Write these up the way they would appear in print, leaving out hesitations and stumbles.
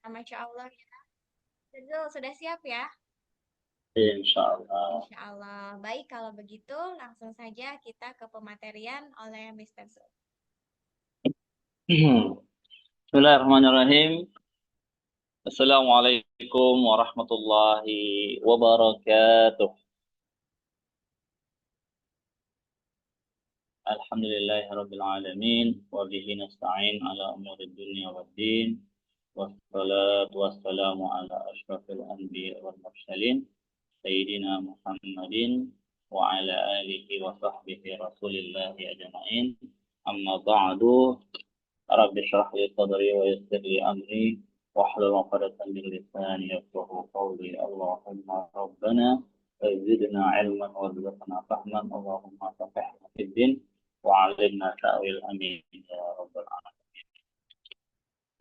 Masya Allah ya. Betul, sudah siap ya? Insya Allah. Insya Allah. Baik, kalau begitu langsung saja kita ke pematerian oleh Mr. Su. Bismillahirrahmanirrahim. Assalamualaikum warahmatullahi wabarakatuh. Alhamdulillahirabbil alamin wa bihi nasta'in ala umuri dunya waddin. Wassalatu wassalamu ala asyrafil anbiya wal mursalin sayyidina Muhammadin wa ala alihi wa sahbihi rasulillahi ajma'in. Amma ba'du. رب اشرح لي صدري ويسر لي أمري واحلل عقدة من لساني يفقهوا قولي اللهم ربنا زدنا علما وارزقنا فهما اللهم فقهنا في الدين وعلمنا تأويل أمين يا رب العالمين.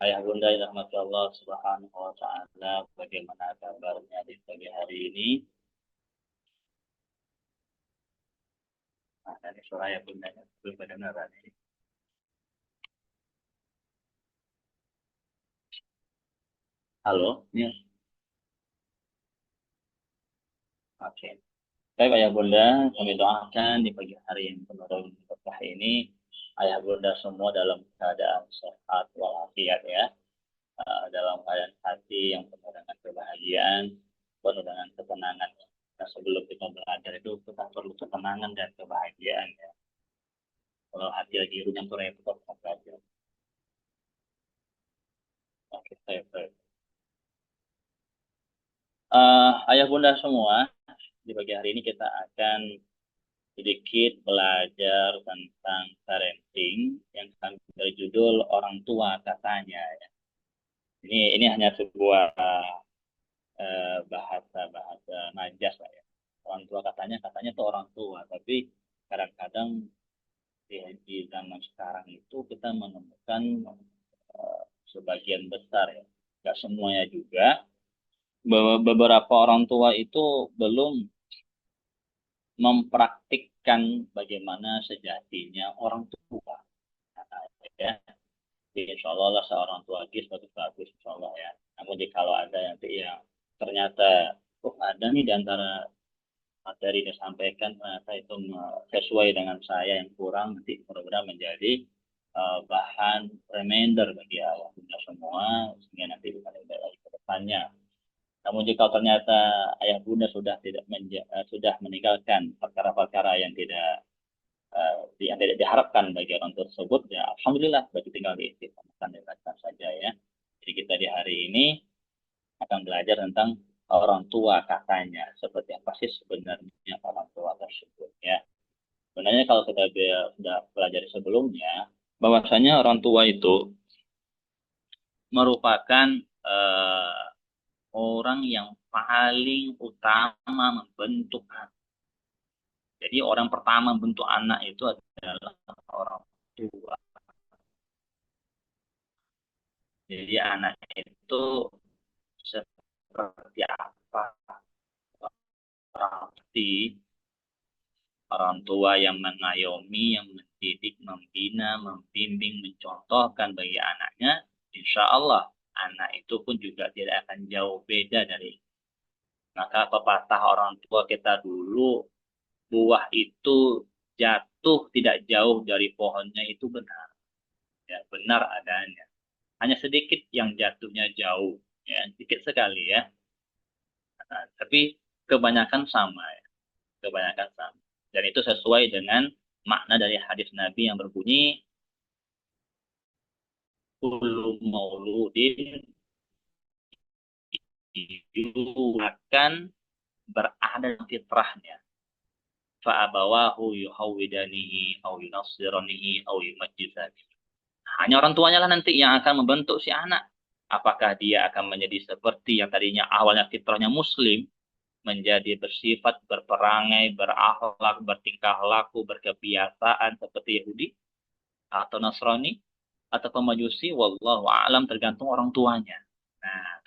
Ayah bunda yang rahmati Allah subhanahu wa ta'ala, bagaimana kabarnya di pagi hari ini? Nah, ini suara ayah bundanya belum kedengaran ini. Halo, ya. Oke. Baik ayah bunda, kami doakan di pagi hari yang penuh dengan berkah ini, ayah bunda semua dalam keadaan sehat walafiat ya, dalam keadaan hati yang penuh dengan kebahagiaan, penuh dengan ketenangan. Nah, sebelum kita belajar itu kita perlu ketenangan dan kebahagiaan ya. Kalau hati lagi runyam tuh repot mau belajar. Oke, saya. Ayah bunda semua, di pagi hari ini kita akan sedikit belajar tentang parenting yang kami berjudul orang tua katanya ya. Ini hanya sebuah bahasa majas lah ya. Orang tua katanya itu orang tua, tapi kadang-kadang di zaman sekarang itu kita menemukan sebagian besar ya, nggak semuanya juga, bahwa beberapa orang tua itu belum mempraktikkan bagaimana sejatinya orang tua. Nah, ya. Insya Allah lah seorang tua gis bagus-bagus, insya Allah ya. Namun jika kalau ada nanti yang ternyata ada nih di antara materi yang disampaikan ternyata itu sesuai dengan saya yang kurang, nanti mudah-mudahan menjadi bahan reminder bagi awak bunda semua sehingga nanti bisa lebih lagi ke depannya. Namun jika ternyata ayah bunda sudah meninggalkan perkara-perkara yang yang tidak diharapkan bagi orang tersebut, ya alhamdulillah bagi tinggal diistiqomahkan dan dilakukan saja ya. Jadi kita di hari ini akan belajar tentang orang tua katanya, seperti apa sih sebenarnya orang tua tersebut ya. Sebenarnya kalau kita sudah pelajari sebelumnya, bahwasanya orang tua itu merupakan eh, orang yang paling utama membentuk anak. Jadi orang pertama membentuk anak itu adalah orang tua. Jadi anak itu seperti apa? Seperti orang tua yang mengayomi, yang mendidik, membina, membimbing, mencontohkan bagi anaknya, insya Allah anak itu pun juga tidak akan jauh beda dari. Maka pepatah orang tua kita dulu, buah itu jatuh tidak jauh dari pohonnya itu benar. Ya, benar adanya. Hanya sedikit yang jatuhnya jauh, ya, sedikit sekali ya. Nah, tapi kebanyakan sama ya, kebanyakan sama. Dan itu sesuai dengan makna dari hadis Nabi yang berbunyi kullu mauludin akan berada dalam fitrahnya. Fa'abawahu yuhawidanihi au yunassiranihi au yumajjizani. Hanya orang tuanya lah nanti yang akan membentuk si anak. Apakah dia akan menjadi seperti yang tadinya awalnya fitrahnya muslim, menjadi bersifat, berperangai, berakhlak, bertingkah laku, berkebiasaan seperti Yahudi atau Nasrani atau Majusi, wallahu alam tergantung orang tuanya. Nah,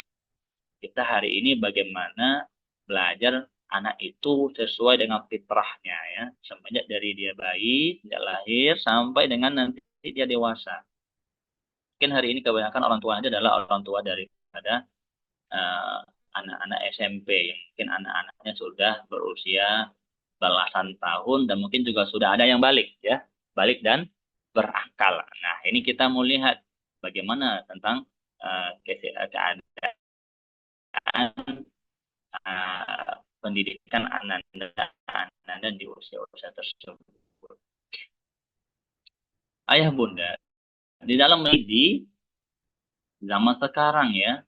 kita hari ini bagaimana belajar anak itu sesuai dengan fitrahnya ya, semenjak dari dia bayi, sejak lahir sampai dengan nanti dia dewasa. Mungkin hari ini kebanyakan orang tua adalah orang tua dari daripada eh, anak-anak SMP yang mungkin anak-anaknya sudah berusia belasan tahun dan mungkin juga sudah ada yang balik ya, balik dan berakal. Nah, ini kita mau lihat bagaimana tentang keadaan pendidikan anak-anak di usia-usia tersebut. Ayah bunda, di dalam di zaman sekarang ya,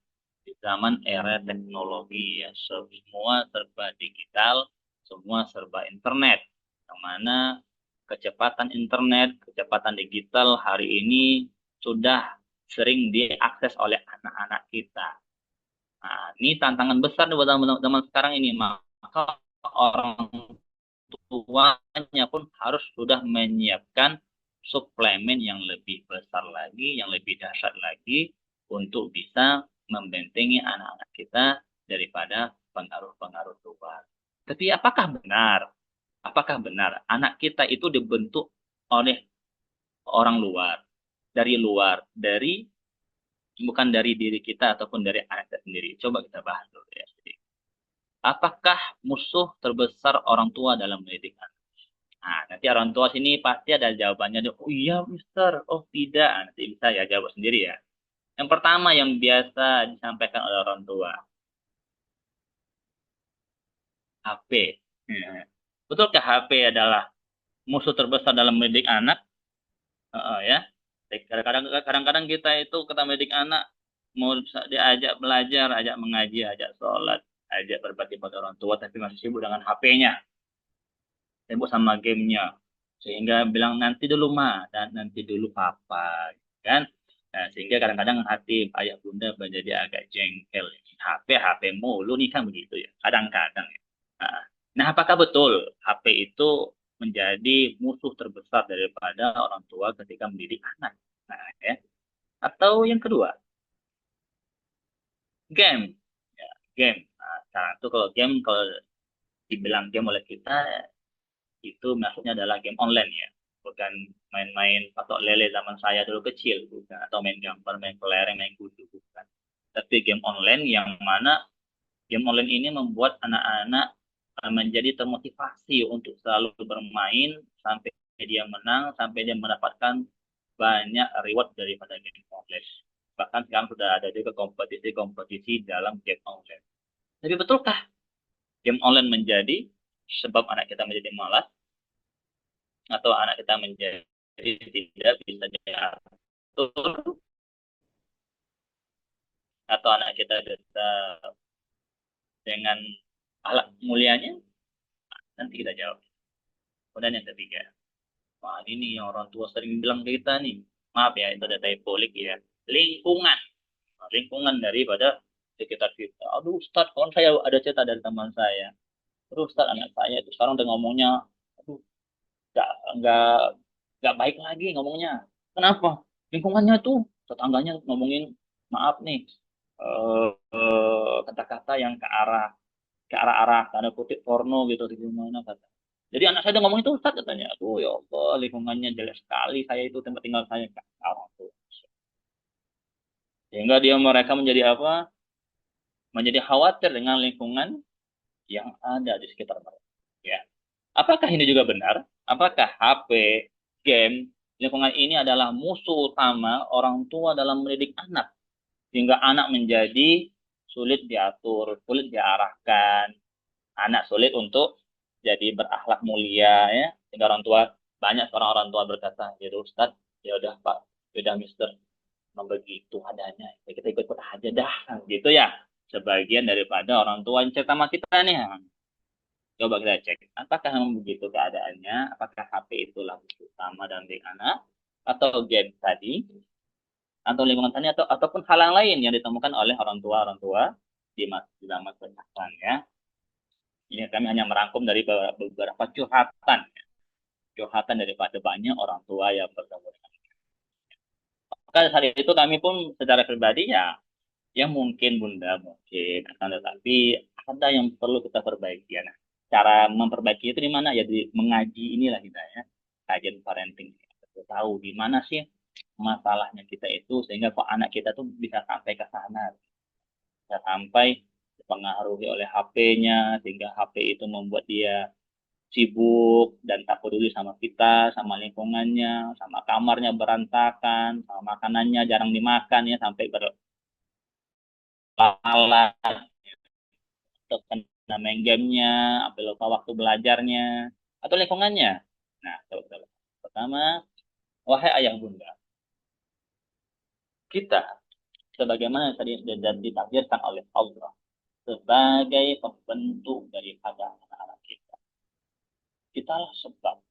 di zaman era teknologi ya, semua serba digital, semua serba internet, yang mana kecepatan internet, kecepatan digital hari ini sudah sering diakses oleh anak-anak kita. Nah, ini tantangan besar di zaman sekarang ini, maka orang tuanya pun harus sudah menyiapkan suplemen yang lebih besar lagi, yang lebih dahsyat lagi untuk bisa membentengi anak-anak kita daripada pengaruh-pengaruh luar. Tapi apakah benar? Apakah benar anak kita itu dibentuk oleh orang luar, dari bukan dari diri kita ataupun dari anak kita sendiri? Coba kita bahas dulu ya. Apakah musuh terbesar orang tua dalam mendidik anak? Nah, nanti orang tua sini pasti ada jawabannya. Oh iya, Mister. Oh tidak. Nanti bisa ya jawab sendiri ya. Yang pertama yang biasa disampaikan oleh orang tua, HP. Ya. Betulkah HP adalah musuh terbesar dalam mendidik anak? Ya. Kadang-kadang kita itu kita mendidik anak mau diajak belajar, ajak mengaji, ajak sholat, ajak berbakti pada orang tua, tapi masih sibuk dengan HP-nya, sibuk sama gamenya, sehingga bilang nanti dulu ma dan nanti dulu papa, kan? Nah, sehingga kadang-kadang hati ayah bunda menjadi agak jengkel. HP HP mulu nih kan begitu ya. Kadang-kadang ya. Nah, nah, apakah betul HP itu menjadi musuh terbesar daripada orang tua ketika mendidik anak? Nah, ya. Atau yang kedua, game. Ya, game. Nah, sekarang tuh kalau game, kalau dibilang game oleh kita, itu maksudnya adalah game online ya, bukan main-main patok lele zaman saya dulu kecil, bukan, atau main gambar, main kelereng, main kudu, bukan, tapi game online yang mana game online ini membuat anak-anak menjadi termotivasi untuk selalu bermain sampai dia menang, sampai dia mendapatkan banyak reward daripada game online. Bahkan sekarang sudah ada juga kompetisi-kompetisi dalam game online. Tapi betulkah game online menjadi sebab anak kita menjadi malas, atau anak kita menjadi tidak bisa diatur, atau anak kita bisa dengan alat mulianya? Nanti kita jawab. Kemudian yang ketiga, wah ini yang orang tua sering bilang ke kita nih, maaf ya itu data polik ya, lingkungan, lingkungan daripada sekitar kita. Aduh Ustadz, kalau saya ada cerita dari teman saya, terus Ustadz anak saya itu sekarang udah ngomongnya, aduh nggak nggak nggak baik lagi ngomongnya. Kenapa? Lingkungannya tuh tetangganya ngomongin, maaf nih, kata-kata yang ke arah tanda kutip porno gitu di mana kata. Jadi anak saya udah ngomong itu Ustaz katanya, aduh ya Allah lingkungannya jelek sekali, saya itu tempat tinggal saya orang tuh. Sehingga mereka menjadi apa? Menjadi khawatir dengan lingkungan yang ada di sekitar mereka. Ya. Apakah ini juga benar? Apakah HP, game, lingkungan ini adalah musuh utama orang tua dalam mendidik anak? Sehingga anak menjadi sulit diatur, sulit diarahkan, anak sulit untuk jadi berakhlak mulia ya. Sehingga orang tua, banyak orang tua berkata, ya Ustaz, ya udah Pak, ya udah Mister, memang begitu adanya, ya kita ikut aja dah, gitu ya. Sebagian daripada orang tua yang cerita sama kita nih, coba kita cek, apakah memang begitu keadaannya? Apakah HP itulah utama dan di anak, atau game tadi, atau lingkungan tadi, ataupun hal yang lain yang ditemukan oleh orang tua di zaman sekarang ya. Ini kami hanya merangkum dari beberapa curhatan daripada banyak orang tua yang bertemu dengan. Maka saat itu kami pun secara pribadi ya, ya mungkin Bunda, mungkin akan, tetapi ada yang perlu kita perbaiki ya. Nah, cara memperbaiki itu di mana ya, di mengaji inilah kita ya, kajian parenting. Kita tahu di mana sih masalahnya kita itu, sehingga kok anak kita tuh bisa sampai ke sana. sampai dipengaruhi oleh HP-nya sehingga HP itu membuat dia sibuk dan tak peduli sama kita, sama lingkungannya, sama kamarnya berantakan, sama makanannya jarang dimakan ya sampai berlalat atau kena main gamenya, sampai lupa waktu belajarnya atau lingkungannya. Nah, coba. Pertama, wahai ayah bunda, kita sebagaimana tadi sudah ditakdirkan oleh Allah sebagai pembentuk daripada anak-anak kita. Kitalah sebab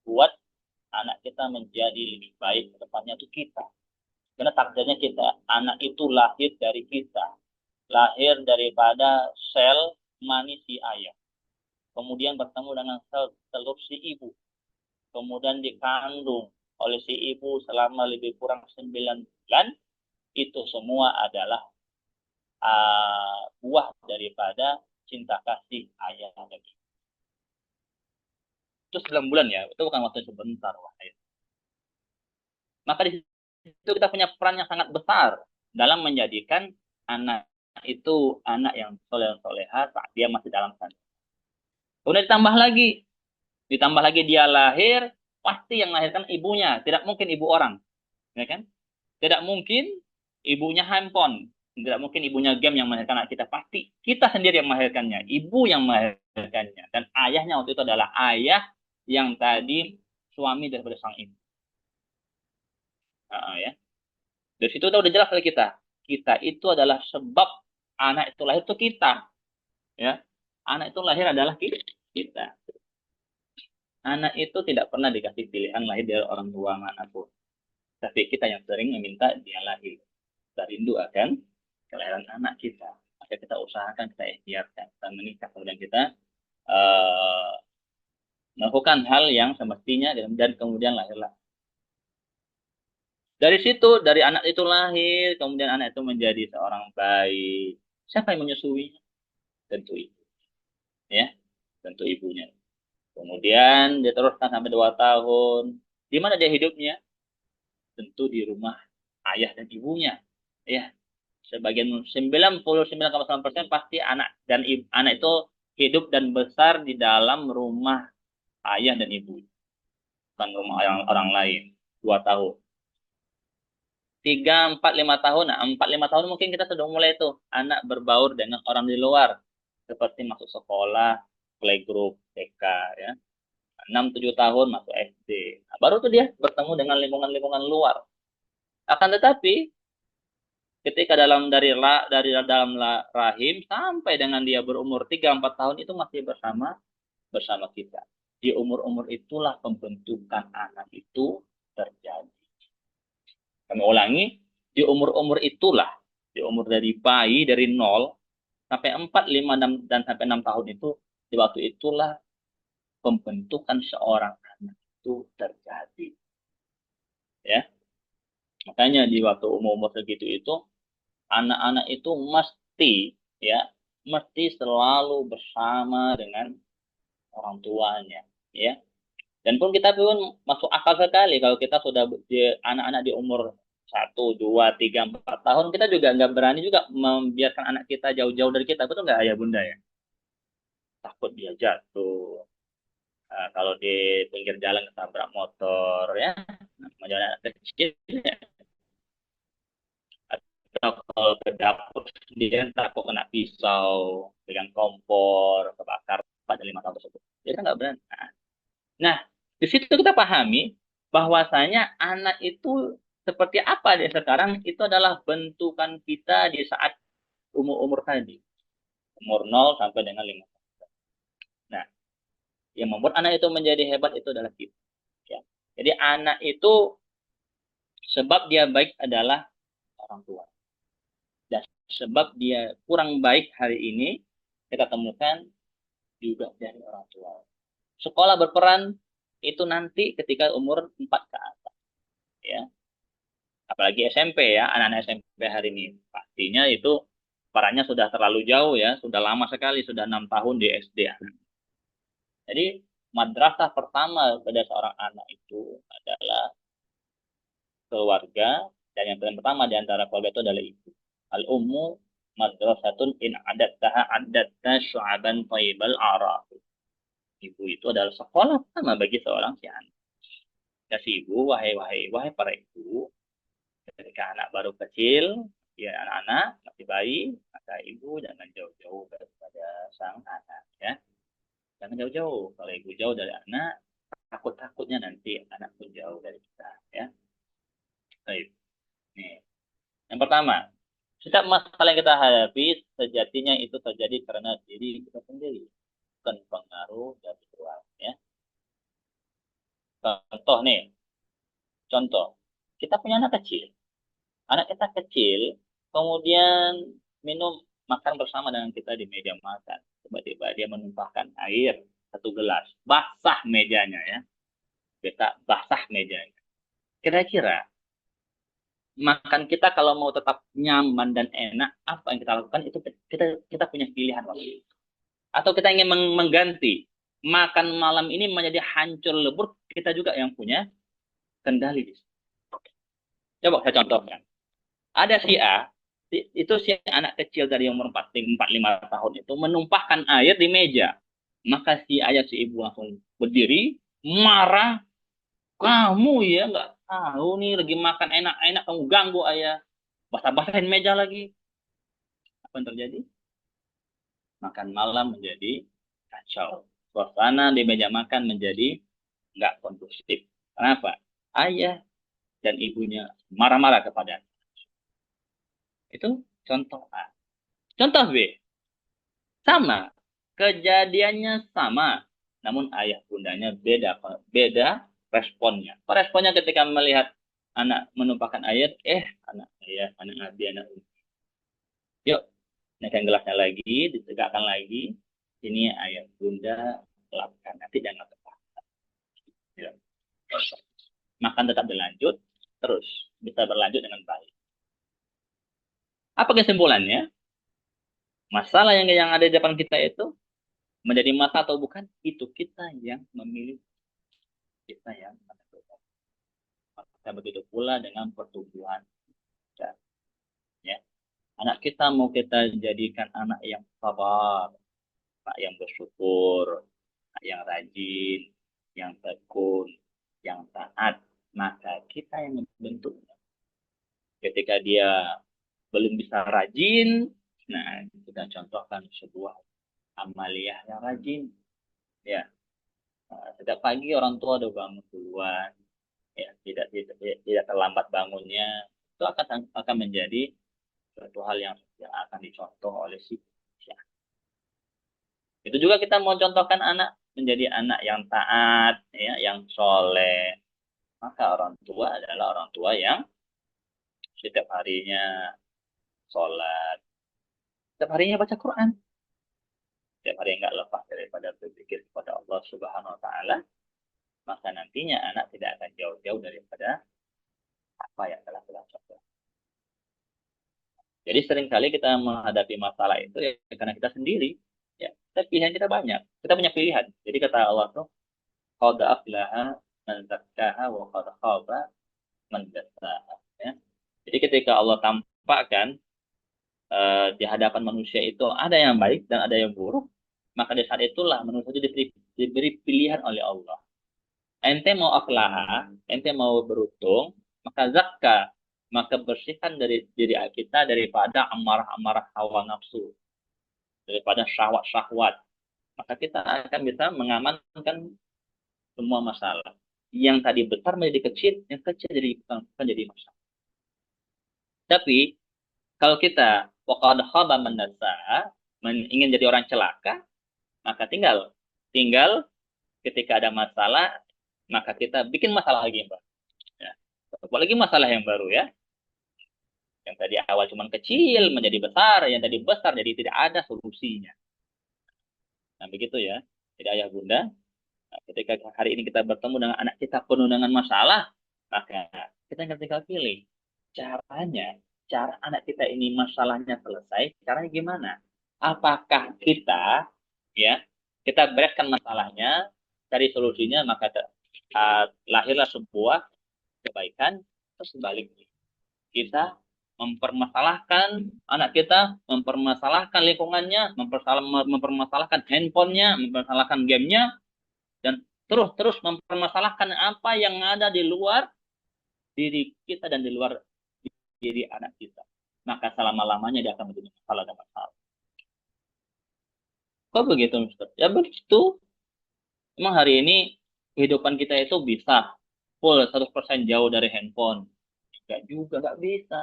buat anak kita menjadi lebih baik ke depannya itu kita. Karena takdirnya kita, anak itu lahir dari kita. Lahir daripada sel manis si ayah. Kemudian bertemu dengan sel telur si ibu. Kemudian dikandung oleh si ibu selama lebih kurang 9 bulan. Itu semua adalah buah daripada cinta kasih ayah dan ibu. Itu 9 bulan ya, itu bukan waktu sebentar. Wahai. Maka di situ kita punya peran yang sangat besar dalam menjadikan anak itu anak yang soleh-soleha saat dia masih dalam kandungan. Kemudian ditambah lagi dia lahir, pasti yang melahirkan ibunya, tidak mungkin ibu orang, ya kan? Tidak mungkin ibunya handphone, tidak mungkin ibunya game yang melahirkan anak kita, pasti kita sendiri yang melahirkannya, ibu yang melahirkannya, dan ayahnya waktu itu adalah ayah yang tadi suami daripada sang ibu. Ya. Dari situ udah jelas oleh kita. Kita itu adalah sebab anak itu lahir itu kita. Ya. Anak itu lahir adalah kita. Anak itu tidak pernah dikasih pilihan lahir dari orang tua manapun. Tapi kita yang sering meminta dia lahir. Kita rindu akan kelahiran anak kita. Maka kita usahakan, kita ikhtiarkan. Kita menikah. Kemudian kita melakukan hal yang semestinya dan kemudian lahirlah. Dari situ, dari anak itu lahir, kemudian anak itu menjadi seorang bayi. Siapa yang menyusuinya? Tentu ibu. Ya, tentu ibunya. Kemudian dia teruskan sampai 2 tahun. Di mana dia hidupnya? Tentu di rumah ayah dan ibunya. Ya, sebagian 99,9% pasti anak dan anak itu hidup dan besar di dalam rumah ayah dan ibu. Bukan rumah orang lain. 2 tahun. 3, 4, 5 tahun. Nah, 4, 5 tahun mungkin kita sudah mulai tuh anak berbaur dengan orang di luar. Seperti masuk sekolah, playgroup, TK, ya. 6, 7 tahun masuk SD. Nah, baru tuh dia bertemu dengan lingkungan-lingkungan luar. Akan tetapi, ketika dari dalam rahim sampai dengan dia berumur 3, 4 tahun itu masih bersama kita. Di umur-umur itulah pembentukan anak itu terjadi. Kami ulangi, di umur-umur itulah, di umur dari bayi, dari 0 sampai 4, 5, 6, dan sampai 6 tahun itu, di waktu itulah pembentukan seorang anak itu terjadi. Ya, makanya di waktu umur-umur segitu itu, anak-anak itu mesti selalu bersama dengan orang tuanya. Ya, dan pun kita pun masuk akal sekali kalau kita sudah anak-anak di umur 1, 2, 3, 4 tahun, kita juga nggak berani juga membiarkan anak kita jauh-jauh dari kita, betul nggak ayah bunda ya? Takut dia jatuh. Nah, kalau di pinggir jalan ketabrak motor ya, namanya anak kecil ya. Atau kalau ke dapur dia takut kena pisau, dengan kompor, kebakar pada 5 tahun tersebut. Jadi kan nggak berani. Nah, di situ kita pahami bahwasanya anak itu seperti apa dia sekarang itu adalah bentukan kita di saat umur-umur tadi. Umur 0 sampai dengan 5. Nah, yang membuat anak itu menjadi hebat itu adalah kita. Ya. Jadi anak itu sebab dia baik adalah orang tua. Dan sebab dia kurang baik hari ini kita temukan juga dari orang tua. Sekolah berperan itu nanti ketika umur 4 ke atas. Ya. Apalagi SMP ya, anak-anak SMP hari ini. Pastinya itu perannya sudah terlalu jauh ya, sudah lama sekali, sudah 6 tahun di SD. Jadi madrasah pertama pada seorang anak itu adalah keluarga, dan yang paling pertama di antara keluarga itu adalah ibu. Al-ummu madrasatun in adattaha adatta syu'aban thayyibal a'raf. Ibu itu adalah sekolah pertama bagi seorang si anak. Kasih ibu, wahai para ibu, ketika anak baru kecil, ya anak-anak masih bayi, maka ibu jangan jauh-jauh daripada sang anak, ya. Jangan jauh-jauh. Kalau ibu jauh dari anak, takut-takutnya nanti anak pun jauh dari kita, ya. Baik. Nih. Yang pertama, setiap masalah yang kita hadapi sejatinya itu terjadi karena diri kita sendiri, bukan pengaruh dari luar, ya. Contoh nih, contoh. Kita punya anak kecil. Anak kita kecil, kemudian minum makan bersama dengan kita di meja makan. Tiba-tiba dia menumpahkan air 1 gelas, basah mejanya, ya. Kita basah mejanya. Kira-kira makan kita kalau mau tetap nyaman dan enak, apa yang kita lakukan itu kita kita punya pilihan waktu itu. Atau kita ingin mengganti makan malam ini menjadi hancur lebur, kita juga yang punya kendali di situ. Coba saya contohkan. Ada si A, itu si anak kecil dari umur 4, 5 tahun itu menumpahkan air di meja. Maka si ayah si ibu langsung berdiri, marah. Kamu ya nggak tahu nih lagi makan enak-enak, kamu ganggu ayah. Basah-basahin meja lagi. Apa yang terjadi? Makan malam menjadi kacau. Suasana di meja makan menjadi nggak kondusif. Kenapa? Ayah dan ibunya marah-marah kepada. Itu contoh A. Contoh B. Sama. Kejadiannya sama. Namun ayah bundanya beda. Beda responnya. Responnya ketika melihat anak menumpahkan air, anak ayah, anak abi, anak umi. Yuk, naikkan gelasnya lagi, ditegakkan lagi. Ini ayah bunda lakukan. Nanti jangan terpaksa. Ya. Makan tetap berlanjut, terus bisa berlanjut dengan baik. Apa kesimpulannya? Masalah yang ada di depan kita itu menjadi masalah atau bukan, itu kita yang memilih, kita yang menentukan. Maka begitu pula dengan pertumbuhan. Ya. Anak kita mau kita jadikan anak yang sabar, anak yang bersyukur, anak yang rajin, yang tekun, yang taat, maka kita yang membentuknya. Ketika dia belum bisa rajin, nah kita contohkan sebuah amaliyah yang rajin. Ya, setiap pagi orang tua udah bangun duluan, ya tidak terlambat bangunnya, itu akan menjadi suatu hal yang akan dicontoh oleh si. Itu juga kita mau contohkan anak menjadi anak yang taat, ya, yang soleh. Maka orang tua adalah orang tua yang setiap harinya sholat, setiap harinya baca Quran, setiap hari nggak lepas daripada berpikir kepada Allah Subhanahu Wa Taala. Maka nantinya anak tidak akan jauh-jauh daripada apa yang telah kita contoh. Jadi seringkali kita menghadapi masalah itu ya karena kita sendiri. Ya, pilihan kita banyak. Kita punya pilihan. Jadi kata Allah tuh, qad aflaha man zakkaha wa qad khaba man dassaha. Ya. Jadi ketika Allah tampakkan di hadapan manusia itu ada yang baik dan ada yang buruk, maka di saat itulah manusia itu diberi pilihan oleh Allah. Ente mau aflaha, ente mau beruntung, maka zakka, maka bersihkan dari diri kita daripada amarah-amarah hawa nafsu, daripada syahwat-syahwat. Maka kita akan bisa mengamankan semua masalah. Yang tadi besar menjadi kecil, yang kecil bukan jadi masalah. Tapi kalau kita waqad khaba man dassaha, ingin jadi orang celaka, maka tinggal ketika ada masalah, maka kita bikin masalah lagi, Mbak. Ya. Apalagi masalah yang baru, ya. Yang tadi awal cuma kecil menjadi besar, yang tadi besar jadi tidak ada solusinya. Nah, begitu ya. Jadi ayah bunda, ketika hari ini kita bertemu dengan anak kita penuh dengan masalah, maka kita tinggal pilih caranya, cara anak kita ini masalahnya selesai, caranya gimana? Apakah kita, ya, kita bereskan masalahnya, cari solusinya, maka lahirlah sebuah kebaikan, terus sebaliknya. Kita mempermasalahkan anak kita, mempermasalahkan lingkungannya, mempermasalahkan handphonenya, mempermasalahkan gamenya, dan terus mempermasalahkan apa yang ada di luar diri kita dan di luar diri anak kita. Maka selama-lamanya dia akan menjadi masalah dan masalah. Kok begitu, Mister? Ya begitu. Emang hari ini kehidupan kita itu bisa full 100% jauh dari handphone. Enggak juga, nggak bisa.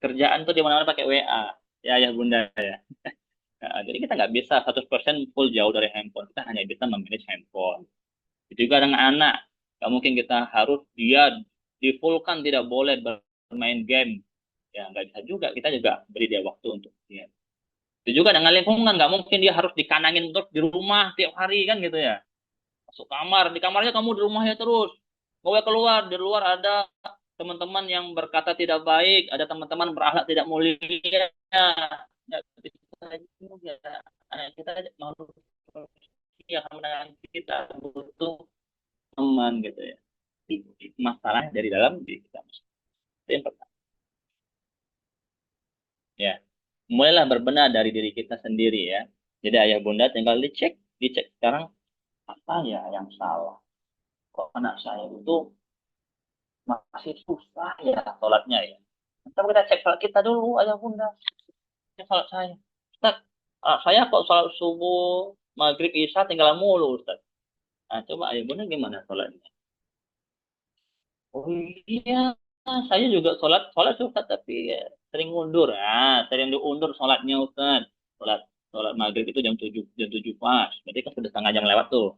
Kerjaan tuh di mana-mana pakai WA. Ya, ayah bunda ya. Nah, jadi kita nggak bisa 100% full jauh dari handphone. Kita hanya bisa memanage handphone. Itu juga dengan anak. Nggak mungkin kita harus dia di-fullkan tidak boleh bermain game. Ya, nggak bisa juga. Kita juga beri dia waktu untuk dia. Itu juga dengan lingkungan. Nggak mungkin dia harus dikanangin terus di rumah tiap hari kan gitu ya. Masuk kamar, di kamarnya kamu di rumahnya terus. Gak boleh keluar, di luar ada teman-teman yang berkata tidak baik, ada teman-teman berakhlak tidak mulia. Ya, bisa juga. Kita makhluk yang mendengar kita butuh teman gitu ya. Masalah dari dalam diri kita. Itu yang pertama. Ya, mulailah berbenah dari diri kita sendiri ya. Jadi ayah bunda tinggal dicek sekarang apa ya yang salah. Kok anak saya itu masih susah ya sholatnya ya. Kita cek sholat kita dulu, ayah bunda. Cek sholat saya. Ustaz, saya kok sholat subuh, maghrib, isya tinggal mulu, Ustaz. Nah, coba ayah bunda gimana sholatnya? Oh iya, saya juga sholat Ustaz, tapi ya, sering mundur. Sering diundur sholatnya, Ustaz. Sholat, sholat maghrib itu jam 7 pas. Berarti kan sudah setengah jam lewat tuh.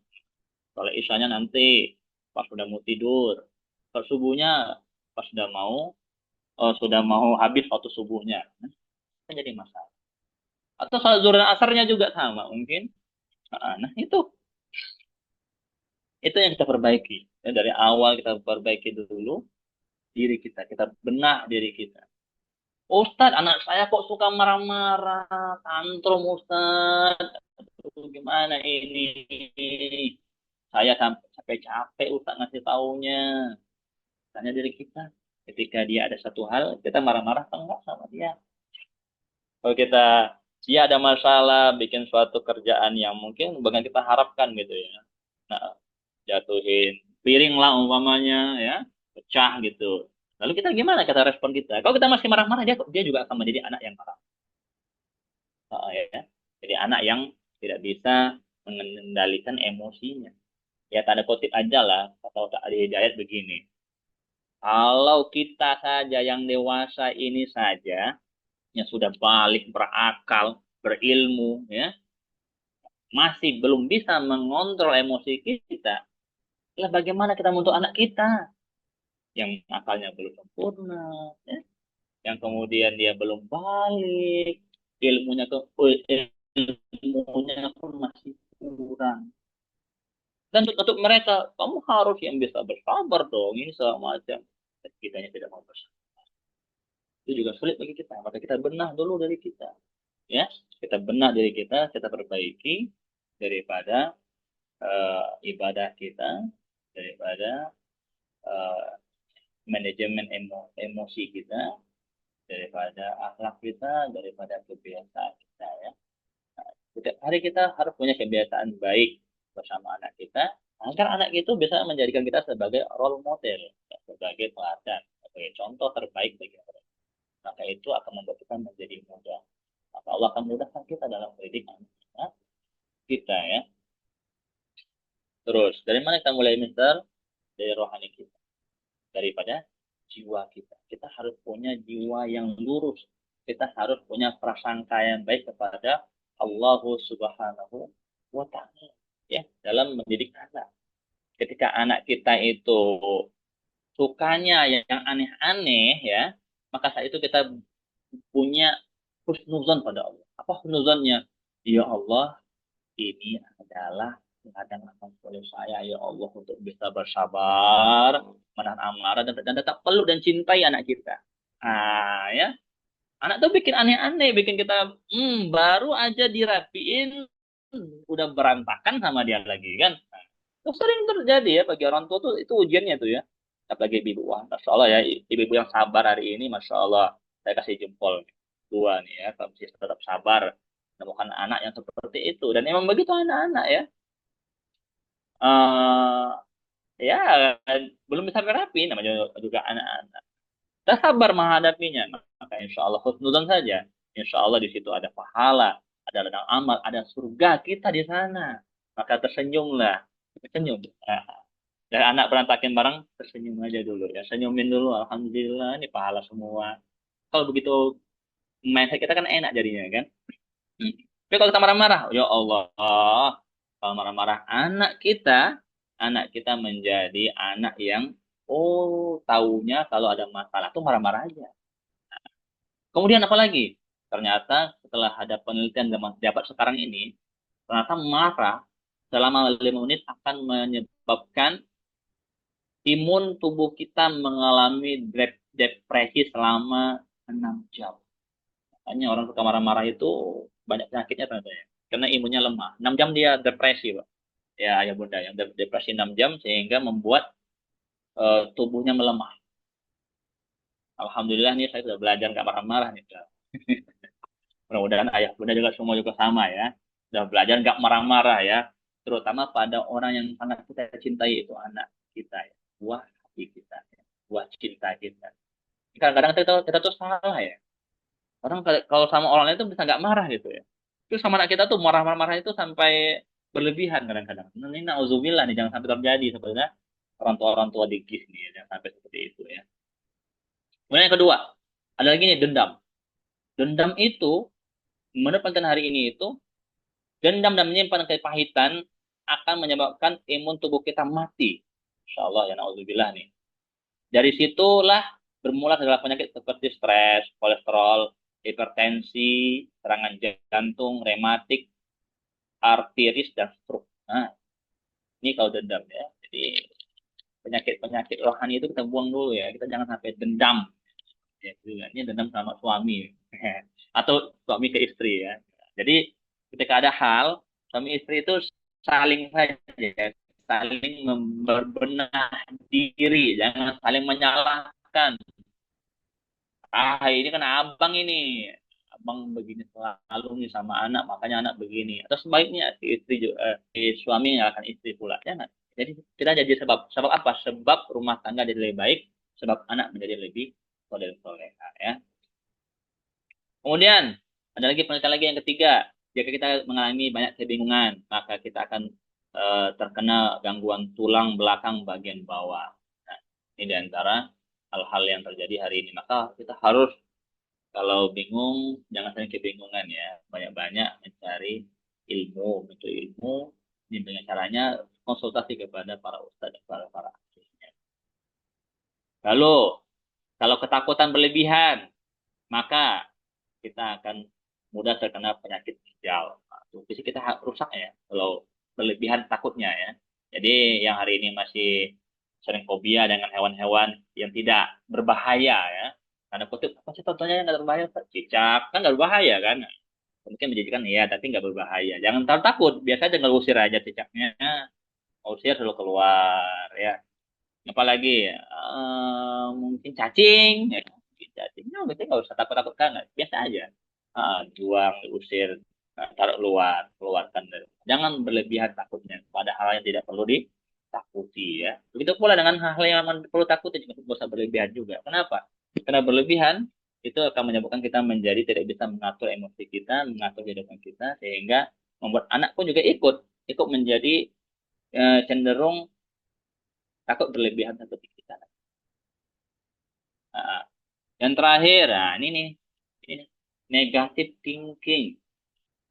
Sholat isyanya nanti, pas sudah mau tidur. Sholat subuhnya, pas sudah mau habis waktu subuhnya. Kan jadi masalah. Atau salat zuhur dan asarnya juga sama mungkin. Nah, itu yang kita perbaiki. Ya, dari awal kita perbaiki dulu diri kita. Kita benak diri kita. Ustadz, anak saya kok suka marah-marah, tantrum Ustadz. Aduh, gimana ini? Saya sampai capek Ustadz ngasih taunya. Tanya diri kita. Ketika dia ada satu hal, kita marah-marah enggak sama dia. Kalau dia ada masalah bikin suatu kerjaan yang mungkin bukan kita harapkan gitu ya. Nah, jatuhin piring lah umpamanya ya, pecah gitu. Lalu kita gimana kata respon kita? Kalau kita masih marah-marah dia juga akan menjadi anak yang marah. Ya. Jadi anak yang tidak bisa mengendalikan emosinya. Ya tanda kutip aja lah atau tak ada hidayat begini. Kalau kita saja yang dewasa ini saja yang sudah balik berakal, berilmu ya, masih belum bisa mengontrol emosi kita, lah bagaimana kita untuk anak kita yang akalnya belum sempurna, ya? Yang kemudian dia belum balik, ilmunya ke ilmunya pun masih kurang. Dan untuk mereka, kamu harus yang bisa bersabar dong, ini segala macam. Kitanya tidak mau bersabar. Itu juga sulit bagi kita. Maka kita benah dulu dari kita. Ya, kita benah diri kita perbaiki daripada ibadah kita, daripada uh, manajemen emosi kita, daripada akhlak kita, daripada kebiasaan kita ya. Nah, setiap hari kita harus punya kebiasaan baik bersama anak kita, agar anak itu bisa menjadikan kita sebagai role model, sebagai teladan, sebagai contoh terbaik bagi mereka. Maka itu akan membuat kita menjadi mudah. Maka Allah akan memudahkan kita dalam mendidik anak kita ya. Terus, dari mana kita mulai, Mister? Dari rohani kita. Daripada jiwa kita. Kita harus punya jiwa yang lurus. Kita harus punya prasangka yang baik kepada Allah Subhanahu wa Ta'ala. Ya, dalam mendidik anak. Ketika anak kita itu sukanya yang aneh-aneh, ya, maka saat itu kita punya husnuzon pada Allah. Apa husnuzonnya? Ya Allah, ini adalah ladang amal soleh saya ya Allah untuk bisa bersabar, menahan amarah dan tetap peluk dan cintai anak kita. Ya, anak tuh bikin aneh-aneh, bikin kita baru aja dirapiin udah berantakan sama dia lagi kan. Itu sering terjadi ya bagi orang tua tuh itu ujiannya tuh ya. Apalagi ibu, wah, masya Allah ya, ibu-ibu yang sabar hari ini, masya Allah. saya kasih jempol dua nih ya, kalau masih tetap sabar menemukan anak yang seperti itu. Dan emang begitu anak-anak ya. eh ya belum bisa berapi namanya juga anak-anak. Dan sabar menghadapinya. Maka insya Allah husnudzon saja. Insya Allah di situ ada pahala, ada ladang amal, ada surga kita di sana. Maka tersenyumlah. Tersenyum. Nah, dan anak berantakin barang, tersenyum aja dulu ya. Senyumin dulu. Alhamdulillah, ini pahala semua. Kalau begitu mindset kita kan enak jadinya kan. Hmm. Tapi kalau kita marah-marah, ya Allah, kalau marah-marah anak kita menjadi anak yang taunya kalau ada masalah tuh marah-marah aja. Kemudian apa lagi? Ternyata setelah ada penelitian zaman jabat sekarang ini, ternyata marah selama 5 menit akan menyebabkan imun tubuh kita mengalami depresi selama 6 jam. Makanya orang suka marah-marah itu banyak penyakitnya ternyata ya. Karena imunnya lemah. 6 jam dia depresi, Pak. Ya, ayah bunda yang depresi 6 jam sehingga membuat tubuhnya melemah. Alhamdulillah nih saya sudah belajar nggak marah-marah nih. Kak. Mudah-mudahan ayah bunda juga semua juga sama ya. Sudah belajar nggak marah-marah ya. Terutama pada orang yang sangat kita cintai itu anak kita ya. Buah hati kita ya. Buah cinta kita. Kadang-kadang kita tuh salah ya. Orang kalau sama orang lain tuh bisa nggak marah gitu ya. Terus sama anak kita tuh marah-marah itu sampai berlebihan kadang-kadang. Nah, ini nauzubillah nih jangan sampai terjadi sebenarnya orang tua dikis nih ya, jangan sampai seperti itu ya. Kemudian yang kedua, ada lagi nih dendam. Dendam itu menurut penelitian hari ini itu dendam dan menyimpan kepahitan akan menyebabkan imun tubuh kita mati. Insya Allah ya nauzubillah nih. Dari situlah bermula segala penyakit seperti stres, kolesterol, hipertensi, serangan jantung, rematik, arteris, dan stroke. Nah, ini kalau dendam ya. Jadi penyakit-penyakit rohani itu kita buang dulu ya. Kita jangan sampai dendam. Ya, ini dendam sama suami. Atau suami ke istri ya. Jadi ketika ada hal, suami istri itu saling saja. Saling berbenah diri. Jangan saling menyalahkan. Ini kan abang ini. Abang begini selalu nih sama anak, makanya anak begini. Atau sebaiknya si istri juga, si suami menyalahkan istri pula. Jangan. Jadi kita jadi sebab. Sebab apa? Sebab rumah tangga jadi lebih baik, sebab anak menjadi lebih soleh-soleh. Ya. Kemudian ada lagi penelitian lagi yang ketiga. Jika kita mengalami banyak kebingungan, maka kita akan terkena gangguan tulang belakang bagian bawah. Nah, ini diantara hal-hal yang terjadi hari ini. Maka kita harus kalau bingung, jangan sampai kebingungan ya. Banyak-banyak mencari ilmu, mencari ilmu. Ini dengan caranya konsultasi kepada para ustadz dan para ahlinya. Lalu, kalau ketakutan berlebihan, maka kita akan mudah terkena penyakit ginjal. Nah, fisik kita rusak ya kalau berlebihan takutnya ya. Jadi yang hari ini masih sering fobia dengan hewan-hewan yang tidak berbahaya ya. Karena kutip apa sih contohnya yang nggak berbahaya? Cicak kan nggak berbahaya kan? Mungkin menjadikan iya tapi nggak berbahaya. Jangan terlalu takut. Biasa aja nggak usir aja cicaknya. Usir selalu keluar ya. Apalagi mungkin cacing ya. Mungkin cacing. Nah, berarti nggak usah takut-takut kan? Biasa aja. Buang, usir, taruh luar, keluarkan. Jangan berlebihan takutnya pada hal yang tidak perlu ditakuti ya. Begitu pula dengan hal-hal yang perlu takut juga tidak usah berlebihan juga. Kenapa? Karena berlebihan itu akan menyebabkan kita menjadi tidak bisa mengatur emosi kita, mengatur kehidupan kita, sehingga membuat anak pun juga ikut menjadi cenderung takut berlebihan seperti kita. Nah, yang terakhir, nah ini nih, negative thinking.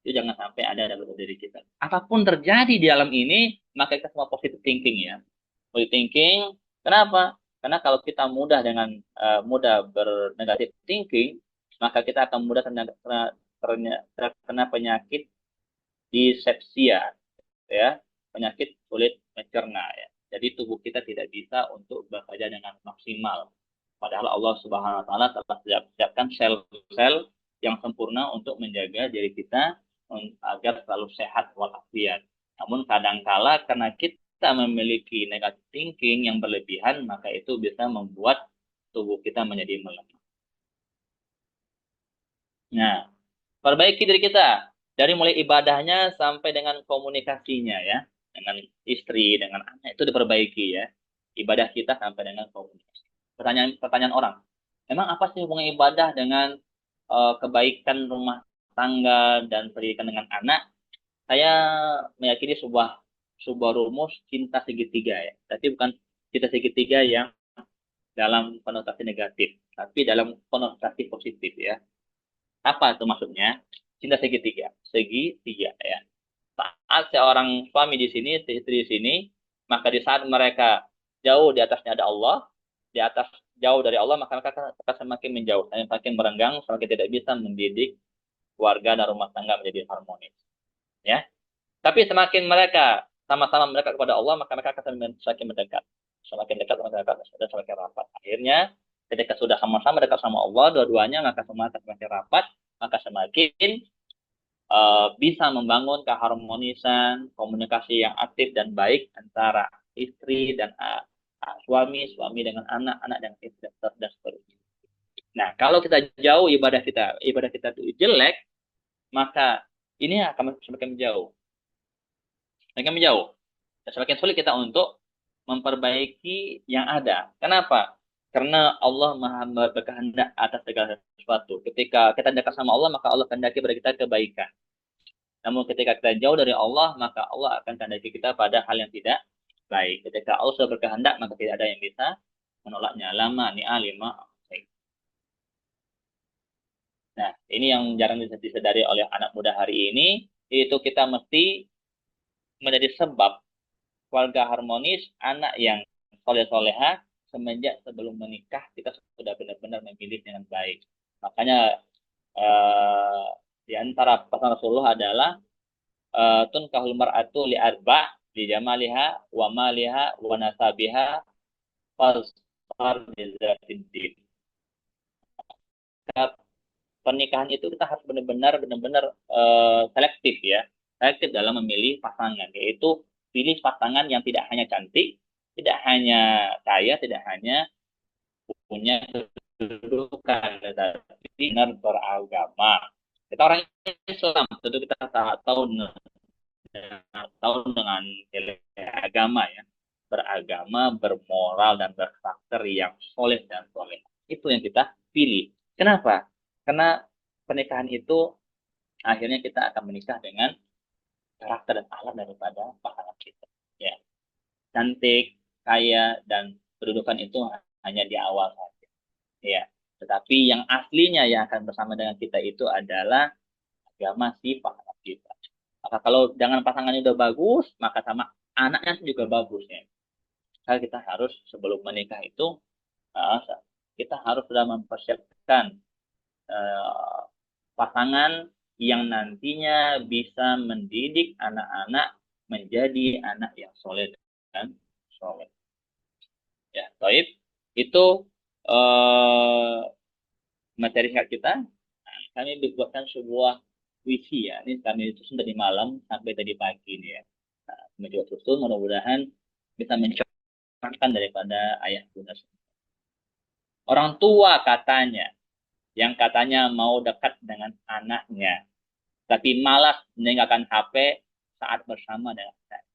Itu jangan sampai ada dalam diri kita. Apapun terjadi di alam ini, maka kita semua positive thinking ya. Positive thinking, kenapa? Karena kalau kita mudah bernegatif thinking, maka kita akan mudah terkena penyakit disepsia, ya, penyakit kulit mencerna ya. Jadi tubuh kita tidak bisa untuk bekerja dengan maksimal. Padahal Allah Subhanahu wa taala telah siapkan sel-sel yang sempurna untuk menjaga diri kita agar selalu sehat walafiat. Namun kadangkala karena kita memiliki negative thinking yang berlebihan, maka itu bisa membuat tubuh kita menjadi melemah. Nah, perbaiki diri kita dari mulai ibadahnya sampai dengan komunikasinya ya, dengan istri, dengan anak itu diperbaiki ya. Ibadah kita sampai dengan komunikasi. Pertanyaan orang, emang apa sih hubungan ibadah dengan kebaikan rumah tangga dan pendidikan dengan anak? Saya meyakini sebuah sebuah rumus cinta segitiga ya. Tapi bukan cinta segitiga yang dalam konotasi negatif, tapi dalam konotasi positif ya. Apa itu maksudnya? Cinta segitiga. Segitiga ya. Saat seorang suami di sini, istri di sini, maka di saat mereka jauh di atasnya ada Allah, di atas jauh dari Allah, maka mereka akan semakin menjauh, semakin merenggang, semakin tidak bisa mendidik keluarga dan rumah tangga menjadi harmonis. Ya, tapi semakin mereka sama-sama mereka kepada Allah, maka mereka akan semakin mendekat. Semakin dekat, semakin dekat, dan semakin rapat. Akhirnya, ketika sudah sama-sama dekat sama Allah, dua-duanya, maka semua akan semakin rapat, maka semakin bisa membangun keharmonisan, komunikasi yang aktif dan baik antara istri dan suami, suami dengan anak, anak dengan istri, dan seterusnya. Nah, kalau kita jauh ibadah kita itu jelek, maka ini akan semakin jauh. Semakin menjauh. Dan semakin sulit kita untuk memperbaiki yang ada. Kenapa? Karena Allah Maha berkehendak atas segala sesuatu. Ketika kita dekat sama Allah, maka Allah kehendaki pada kita kebaikan. Namun ketika kita jauh dari Allah, maka Allah akan kehendaki kita pada hal yang tidak baik. Ketika Allah sudah berkehendak, maka tidak ada yang bisa menolaknya. Lama ni alima. Nah, ini yang jarang disadari oleh anak muda hari ini, itu kita mesti menjadi sebab keluarga harmonis, anak yang soleh-soleha, semenjak sebelum menikah kita sudah benar-benar memilih dengan baik. Makanya eh, di antara pesan Rasulullah adalah tunkahul mar'atu li arba li jamaliha wa maliha wa nasabiha fasfar bizatin din. Pernikahan itu kita harus benar-benar selektif ya, selektif dalam memilih pasangan, yaitu pilih pasangan yang tidak hanya cantik, tidak hanya kaya, tidak hanya punya kedudukan, tetapi benar beragama. Kita orang Islam, tentu kita tahu dengan nilai agama ya, beragama, bermoral dan berkarakter yang soleh dan soleh. Itu yang kita pilih. Kenapa? Karena pernikahan itu akhirnya kita akan menikah dengan karakter dan akhlak daripada pasangan kita. Ya, cantik, kaya, dan kedudukan itu hanya di awal saja. Ya, tetapi yang aslinya yang akan bersama dengan kita itu adalah agama si pasangan kita. Maka kalau jangan pasangannya udah bagus, maka sama anaknya juga bagus ya. Maka kita harus sebelum menikah itu uh, kita harus sudah mempersiapkan pasangan yang nantinya bisa mendidik anak-anak menjadi anak yang soleh dan soleh. Ya, Taib itu eh, materi hak kita. Nah, kami buatkan sebuah puisi ya. Ini kami susun tadi malam sampai tadi pagi ini ya. Nah, kami juga susun mudah-mudahan bisa mencerahkan daripada ayat Bunda. Orang tua katanya, yang katanya mau dekat dengan anaknya, tapi malas meninggalkan HP saat bersama dengan saya.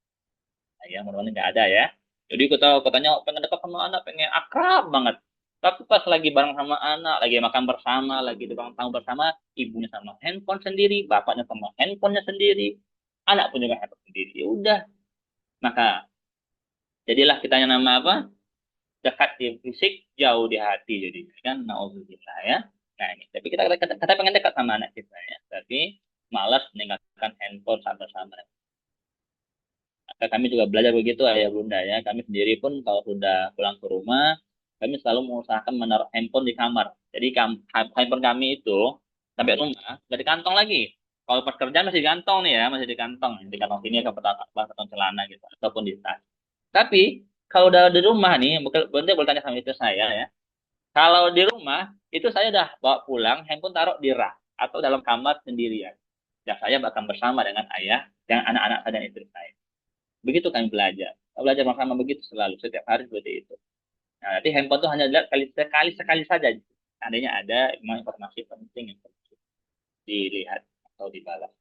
Nah, ya, mudah-mudahan nggak ada ya. Jadi katanya pengen dekat sama anak, pengen akrab banget. Tapi pas lagi bareng sama anak, lagi makan bersama, lagi di bangku tamu bersama, ibunya sama handphone sendiri, bapaknya sama handphonenya sendiri, anak pun juga handphone sendiri. Ya udah, maka jadilah kitanya nama apa? Dekat di fisik, jauh di hati jadi kan naudzubillah ya. Nah ini, tapi kita pengen dekat sama anak kita ya, tapi malas meninggalkan handphone saat bersama. Maka kami juga belajar begitu ayah bunda ya. Kami sendiri pun kalau sudah pulang ke rumah, kami selalu mengusahakan menaruh handphone di kamar. Jadi handphone kami itu sampai rumah nggak di kantong lagi. Kalau pas kerjaan masih di kantong nih ya, masih di kantong sini ke kantong celana gitu ataupun di tas. Tapi kalau udah di rumah nih, boleh boleh tanya sama itu saya ya. Kalau di rumah itu saya udah bawa pulang, handphone taruh di rak atau dalam kamar sendirian. Dan saya bahkan bersama dengan ayah dan anak-anak saya dan istri saya. Begitu kami belajar. Belajar bersama begitu selalu, setiap hari seperti itu. Nah, nanti handphone itu hanya dilihat sekali saja. Seandainya ada informasi penting yang penting. dilihat atau dibalas.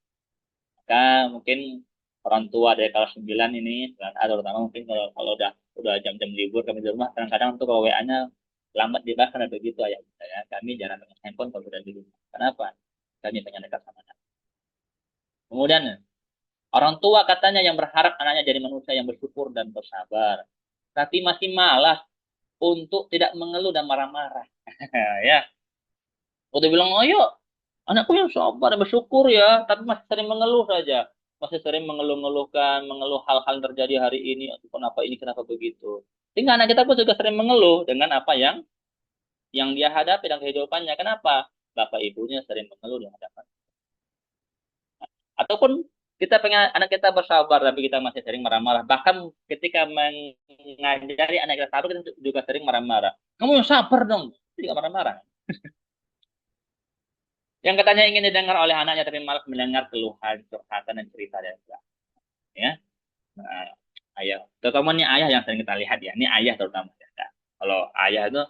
Maka mungkin orang tua dari kelas 9 ini, 9A terutama mungkin kalau udah jam-jam libur kami di rumah, kadang-kadang tuh kalau WA-nya lambat dibalas karena begitu ayah. Ya, kami jarang pegang handphone kalau sudah di rumah. Kenapa? Kami pengen dekat sama anak. Kemudian orang tua katanya yang berharap anaknya jadi manusia yang bersyukur dan bersabar, tapi masih malas untuk tidak mengeluh dan marah-marah. Ya, udah bilang, oh yuk, anakku yang sabar dan bersyukur ya, tapi masih sering mengeluh saja. Masih sering mengeluh-ngeluhkan, mengeluh hal-hal yang terjadi hari ini, atau kenapa ini, kenapa begitu. Sehingga anak kita pun juga sering mengeluh dengan apa yang dia hadapi dalam kehidupannya. Kenapa? Bapak ibunya sering mengeluh di hadapan. Ataupun kita pengen anak kita bersabar, tapi kita masih sering marah-marah. Bahkan ketika mengajari anak kita sabar, kita juga sering marah-marah. Kamu yang sabar dong. Itu juga marah-marah. Yang katanya ingin didengar oleh anaknya, tapi malas mendengar keluhan, curhatan, dan cerita dari ya. Nah, ayah, terutama nih ayah yang sering kita lihat ya. Ini ayah terutama ya. Nah, kalau ayah itu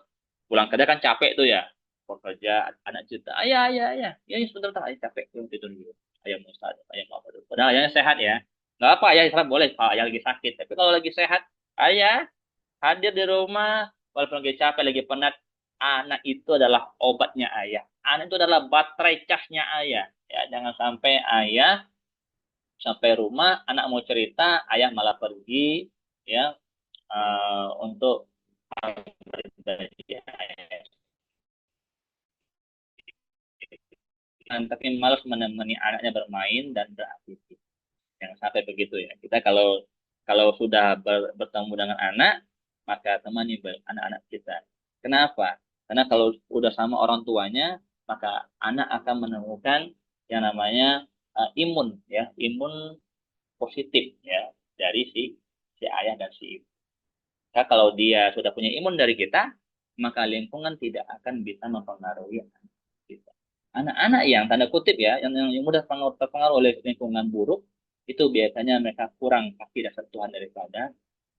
pulang kerja kan capek tuh ya. Pulang kerja, anak cerita, ayah, ya ini sebentar, ayah capek, tidur dulu. Ayah mau istirahat, ayah mau apa dulu. Padahal ayahnya sehat ya. Nggak apa, ayah istirahat boleh kalau ayah lagi sakit. Tapi kalau lagi sehat, ayah hadir di rumah, walaupun lagi capek, lagi penat, anak itu adalah obatnya ayah. Anak itu adalah baterai casnya ayah. Ya, jangan sampai ayah sampai rumah, anak mau cerita, ayah malah pergi, ya, untuk pribadi ayah. Tapi malas menemani anaknya bermain dan beraktivitas. Jangan sampai begitu ya. Kita kalau kalau sudah bertemu dengan anak, maka temani anak-anak kita. Kenapa? Karena kalau udah sama orang tuanya, maka anak akan menemukan yang namanya imun ya, imun positif ya dari si ayah dan si ibu. Nah, kalau dia sudah punya imun dari kita, maka lingkungan tidak akan bisa mempengaruhi anak kita. Anak-anak yang tanda kutip ya, yang mudah terpengaruh oleh lingkungan buruk, itu biasanya mereka kurang kasih dan sentuhan daripada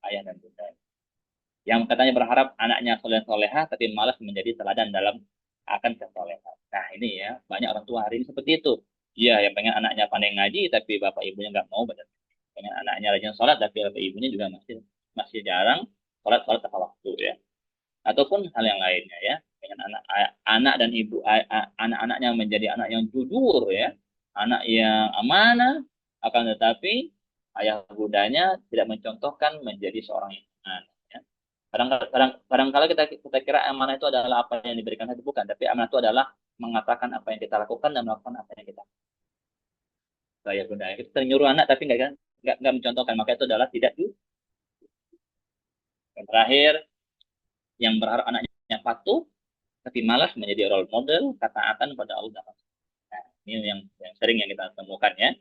ayah dan bunda. Yang katanya berharap anaknya soleh soleha, tapi malas menjadi teladan dalam akan kesolehan. Nah ini ya, banyak orang tua hari ini seperti itu. Iya, yang pengen anaknya pandai ngaji, tapi bapak ibunya nggak mau. Pengen anaknya rajin sholat, tapi bapak ibunya juga masih masih jarang sholat tepat waktu ya. Ataupun hal yang lainnya ya. Pengen anak dan ibu anak-anaknya menjadi anak yang jujur ya, anak yang amanah, akan tetapi ayah bundanya tidak mencontohkan menjadi seorang yang amanah. Ya. Kadang-kadang kita kita kira amanah itu adalah apa yang diberikan saja, bukan, tapi amanah itu adalah mengatakan apa yang kita lakukan dan melakukan apa yang kita ayah bunda. Kita nyuruh anak tapi nggak mencontohkan, maka itu adalah tidak jujur. Yang terakhir, yang berharap anaknya patuh tapi malas menjadi role model ketaatan pada Allah. Nah, ini yang sering yang kita temukan ya.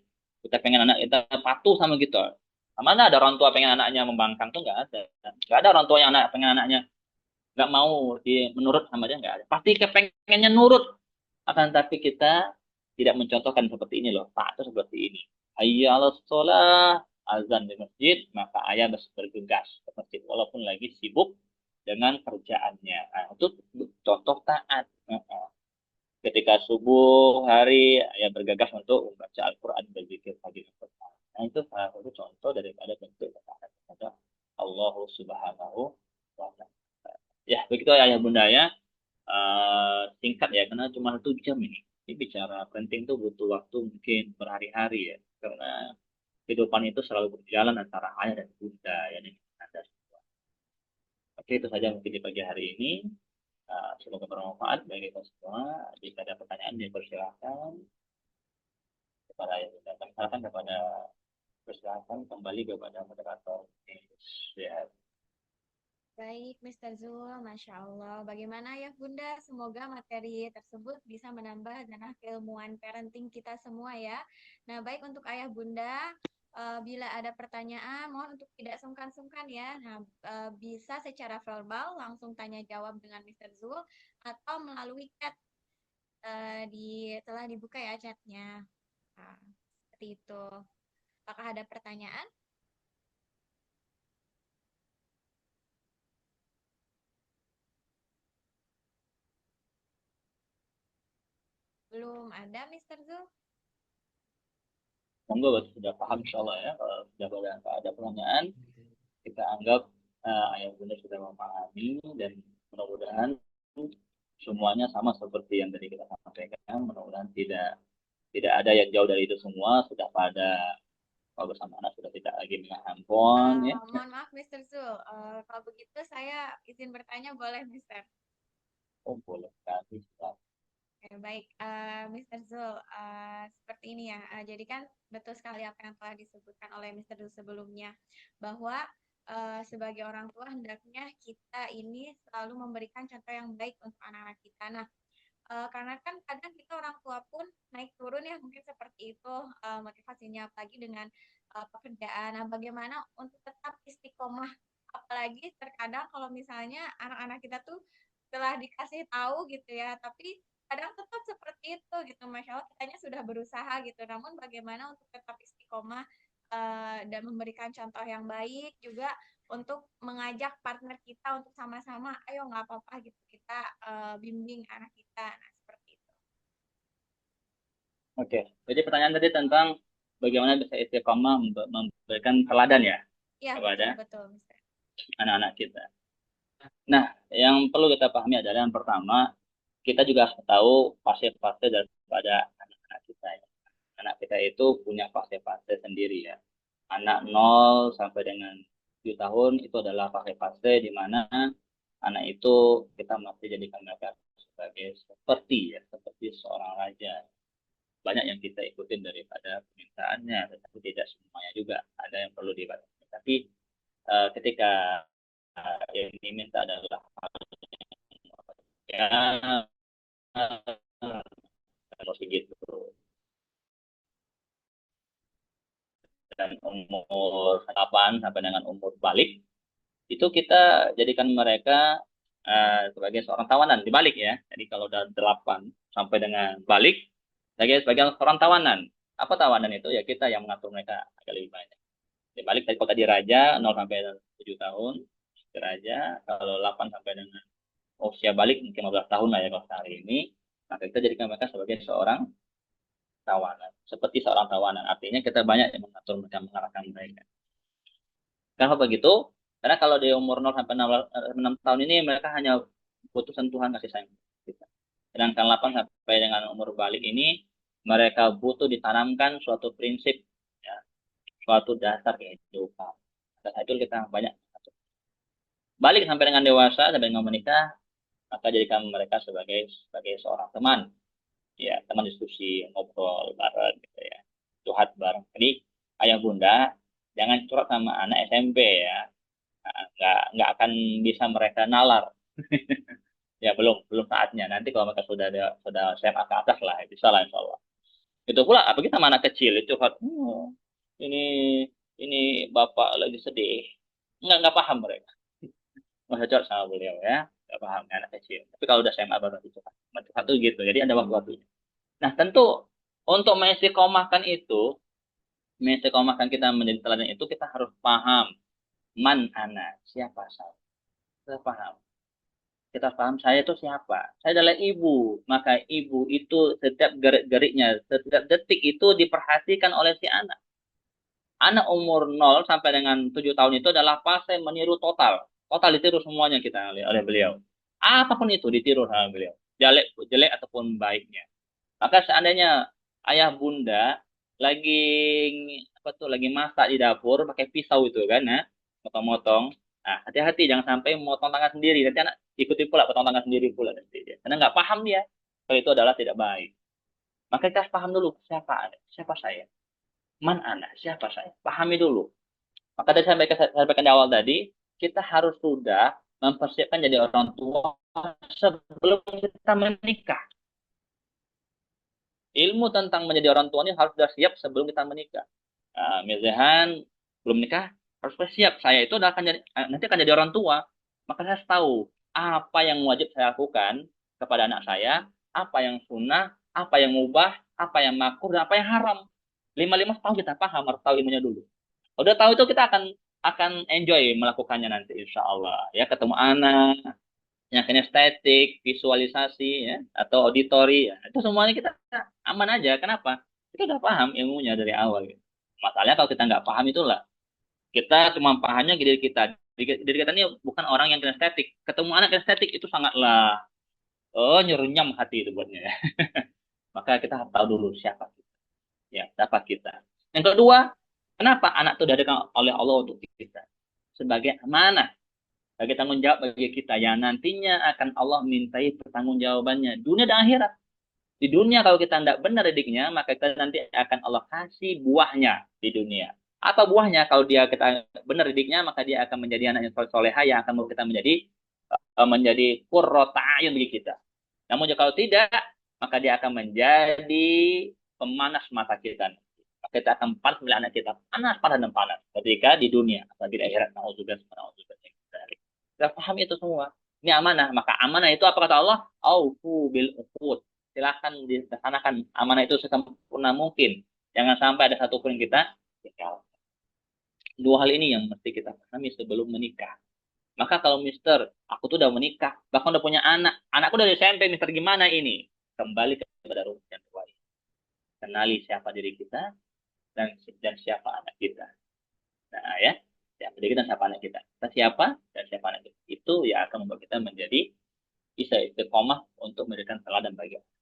Kita pengen anak kita patuh sama kita. Mana ada orang tua pengen anaknya membangkang tuh nggak ada. Nggak ada orang tua yang pengen anaknya nggak mau menurut sama dia, nggak ada. Pasti kepengennya nurut. Akan tapi kita tidak mencontohkan seperti ini loh. Taat itu seperti ini. Hayya ala sholah, azan di masjid, maka ayah bergegas ke masjid walaupun lagi sibuk dengan kerjaannya. Nah, itu contoh taat. Ketika subuh hari, ayah bergegas untuk membaca Al-Quran, berzikir pagi dan petang. Nah, itu salah satu contoh daripada bentuk ketaatan kepada Allah Subhanahu wa Ta'ala. Ya, begitu ayah bunda ya. Singkat ya, karena cuma 1 jam ini. Ini bicara penting tuh butuh waktu mungkin berhari-hari ya. Karena kehidupan itu selalu berjalan antara ayah dan bunda ya. Ini ada semua. Oke, itu saja mungkin di pagi hari ini. Semoga bermanfaat bagi kita semua. Jika ada pertanyaan, dipersilakan kepada ayah bunda. Kami sarankan kepada persilakan kembali kepada moderator. Ya, Baik, Mr. Zul, Masya Allah. Bagaimana ya Bunda? Semoga materi tersebut bisa menambah dan keilmuan parenting kita semua ya. Nah, baik untuk Ayah Bunda, bila ada pertanyaan, mohon untuk tidak sungkan-sungkan ya. Nah, bisa secara verbal langsung tanya jawab dengan Mr. Zul atau melalui chat telah dibuka ya chatnya. Nah, seperti itu. Apakah ada pertanyaan? Belum ada, Mister Zul? Monggo sudah paham insya Allah ya. Kalau sudah ada pertanyaan, kita anggap ayah bunda sudah memahami dan mudah-mudahan semuanya sama seperti yang tadi kita sampaikan. Mudah-mudahan tidak ada yang jauh dari itu semua. Sudah pada kalau bersama anak sudah tidak lagi megang handphone ya. Mohon maaf, Mister Zul. Kalau begitu saya izin bertanya, boleh, Mister? Oh boleh sekali. Oke, baik, Mr. Zul, seperti ini ya. Jadi kan betul sekali apa yang telah disebutkan oleh Mr. Zul sebelumnya, bahwa sebagai orang tua hendaknya kita ini selalu memberikan contoh yang baik untuk anak-anak kita. Nah, karena kan kadang kita orang tua pun naik turun ya mungkin seperti itu motivasinya, apalagi dengan pekerjaan. Nah, bagaimana untuk tetap istiqomah, apalagi terkadang kalau misalnya anak-anak kita tuh telah dikasih tahu gitu ya, tapi kadang tetap seperti itu gitu. Masya Allah, kitanya sudah berusaha gitu, namun bagaimana untuk tetap istiqomah dan memberikan contoh yang baik juga untuk mengajak partner kita untuk sama-sama, ayo nggak apa-apa gitu, kita bimbing anak kita. Nah, seperti itu. Oke, jadi pertanyaan tadi tentang bagaimana bisa istiqomah memberikan teladan ya Iya, betul, kepada betul, Mister. anak-anak kita. Nah, yang perlu kita pahami adalah yang pertama, kita juga harus tahu fase-fase daripada anak-anak kita. Ya. Anak kita itu punya fase-fase sendiri ya. Anak 0 sampai dengan 7 tahun itu adalah fase-fase di mana anak itu kita masih jadikan mereka sebagai seperti seorang raja. Banyak yang kita ikutin daripada permintaannya, tetapi tidak semuanya juga. Ada yang perlu dibatasi. Tapi ketika yang diminta adalah ya kalau segitu dan umur 8 sampai dengan umur balik itu kita jadikan mereka sebagai seorang tawanan di balik ya. Jadi kalau udah 8 sampai dengan balik sebagai seorang tawanan. Apa tawanan itu? Ya kita yang mengatur mereka agak lebih banyak. Di balik tadi kalau tadi raja 0 sampai 7 tahun raja, kalau 8 sampai dengan usia balik mungkin 15 tahun lah ya kalau hari ini, maka kita jadikan mereka sebagai seorang tawanan. Seperti seorang tawanan. Artinya kita banyak yang mengatur mereka, mengarahkan mereka. Kenapa begitu? Karena kalau di umur 0 sampai 6 tahun ini mereka hanya butuh sentuhan kasih sayang kita. Sedangkan 8 sampai dengan umur balik ini mereka butuh ditanamkan suatu prinsip, ya, suatu dasar kehidupan. Dasar itu kita banyak. Balik sampai dengan dewasa, sampai dengan menikah, maka jadikan mereka sebagai seorang teman, ya teman diskusi, ngobrol bareng, gitu ya, curhat bareng. Jadi ayah bunda jangan curhat sama anak SMP ya. Nah, nggak akan bisa mereka nalar. Ya belum belum saatnya. Nanti kalau mereka sudah SMA ke atas lah, bisa lah insya Allah. Itu pula apa kita mana kecil itu curhat, ini ini bapak lagi sedih. Nggak paham mereka. Nggak cocok sama beliau ya. Nggak paham anak kecil. Tapi kalau udah SMA baru curhat. Curhat tuh gitu. Jadi ada waktu-waktunya. Nah tentu untuk mengistiqomahkan kita menjadi teladan itu kita harus paham man ana siapa saya. Kita paham. Kita paham saya itu siapa. Saya adalah ibu. Maka ibu itu setiap gerik-geriknya, setiap detik itu diperhatikan oleh si anak. Anak umur 0 sampai dengan 7 tahun itu adalah fase meniru total. Total ditiru semuanya kita oleh beliau. Apapun itu ditiru sama beliau. Jelek, jelek ataupun baiknya. Maka seandainya ayah bunda lagi apa tuh lagi masak di dapur pakai pisau itu kan, nah, motong-motong. Nah, hati-hati jangan sampai motong tangan sendiri. Nanti anak ikuti pula potong tangan sendiri pula nanti dia. Karena nggak paham dia. Kalau itu adalah tidak baik. Maka kita harus paham dulu siapa saya, man anak, siapa saya. Pahami dulu. Maka tadi sampaikan di awal tadi, kita harus sudah mempersiapkan jadi orang tua sebelum kita menikah. Ilmu tentang menjadi orang tua ini harus sudah siap sebelum kita menikah. Nah, misalkan belum nikah harus sudah siap. Saya itu akan jadi, nanti akan jadi orang tua. Maka saya harus tahu apa yang wajib saya lakukan kepada anak saya, apa yang sunnah, apa yang mubah, apa yang makruh, dan apa yang haram. Lima-lima tahu kita paham, harus tahu ilmunya dulu. Udah tahu itu kita akan enjoy melakukannya nanti insya Allah. Ya ketemu anak, yang kinestetik, visualisasi, ya, atau auditori, ya, itu semuanya kita aman aja. Kenapa? Kita udah paham ilmunya dari awal. Gitu. Masalahnya kalau kita nggak paham itulah, kita cuma pahamnya diri kita. Diri kita ini bukan orang yang kinestetik. Ketemu anak kinestetik itu sangatlah, oh, nyerunyam hati itu buatnya. Ya. Maka kita harus tahu dulu siapa kita. Ya, siapa kita. Yang kedua, kenapa anak itu diadakan oleh Allah untuk kita? Sebagai amanah, sebagai tanggung jawab bagi kita yang nantinya akan Allah mintai pertanggungjawabannya dunia dan akhirat. Di dunia kalau kita tidak benar didiknya, maka kita nanti akan Allah kasih buahnya di dunia. Apa buahnya? Kalau dia kita benar didiknya, maka dia akan menjadi anak yang soleha yang akan membuat kita menjadi qurrata ayun bagi kita. Namun kalau tidak, maka dia akan menjadi pemanas mata kita. Maka kita akan panas melihat anak kita panas, panas dan panas ketika di dunia, atau di akhirat. Nauzubillah, kita paham itu semua. Ini amanah. Maka amanah itu apa kata Allah? Aufu bil uqud. Silahkan dilaksanakan amanah itu sesempurna mungkin. Jangan sampai ada satupun yang kita tinggal. Dua hal ini yang mesti kita pahami sebelum menikah. Maka kalau Mister, aku tuh udah menikah, bahkan udah punya anak, anakku dari SMP, Mister gimana ini? Kembali kepada rumus yang kedua. Kenali siapa diri kita dan siapa anak kita. Nah ya, siapa diri kita dan siapa anak kita. Kita siapa dan siapa anak kita. Itu ya akan membuat kita menjadi bisa istiqomah untuk memberikan teladan bagi orang.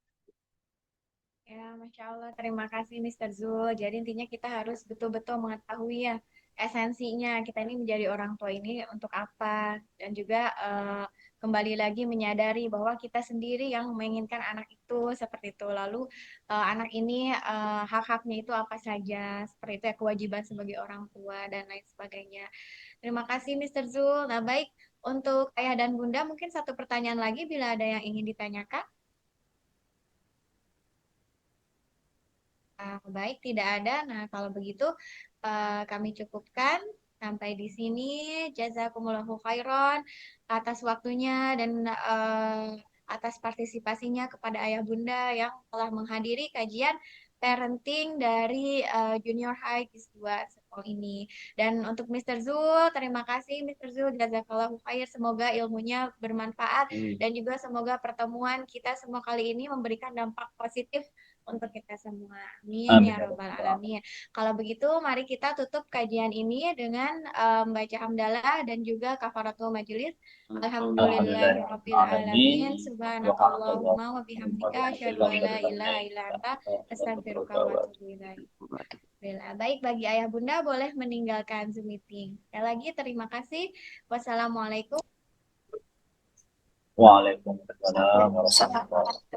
Ya, Masya Allah. Terima kasih, Mr. Zul. Jadi intinya kita harus betul-betul mengetahui ya esensinya kita ini menjadi orang tua ini untuk apa. Dan juga kembali lagi menyadari bahwa kita sendiri yang menginginkan anak itu seperti itu. Lalu anak ini hak-haknya itu apa saja. Seperti itu ya kewajiban sebagai orang tua dan lain sebagainya. Terima kasih, Mr. Zul. Nah, baik. Untuk ayah dan bunda, mungkin satu pertanyaan lagi bila ada yang ingin ditanyakan. Baik, tidak ada. Nah, kalau begitu kami cukupkan sampai di sini. Jazakumullahu khairan atas waktunya dan atas partisipasinya kepada ayah bunda yang telah menghadiri kajian parenting dari Junior High KIS 2 Serpong ini. Dan untuk Mr. Zul, terima kasih Mr. Zul. Jazakallahu khair. Semoga ilmunya bermanfaat dan juga semoga pertemuan kita semua kali ini memberikan dampak positif untuk kita semua. Amin Amin ya ya Rabbal Rabbal Alamin. Kalau begitu, mari kita tutup kajian ini dengan membaca hamdalah dan juga kafaratul majelis. Alhamdulillahirabbil Alamin. alamin. Subhanallah. Subhanakallahumma wa bihamdika asyhadu an la ilaha illa anta astaghfiruka wa atubu ilaik. Baik, bagi ayah bunda boleh meninggalkan Zoom meeting. Sekali lagi terima kasih. Wassalamualaikum. Waalaikumsalam warahmatullahi wabarakatuh.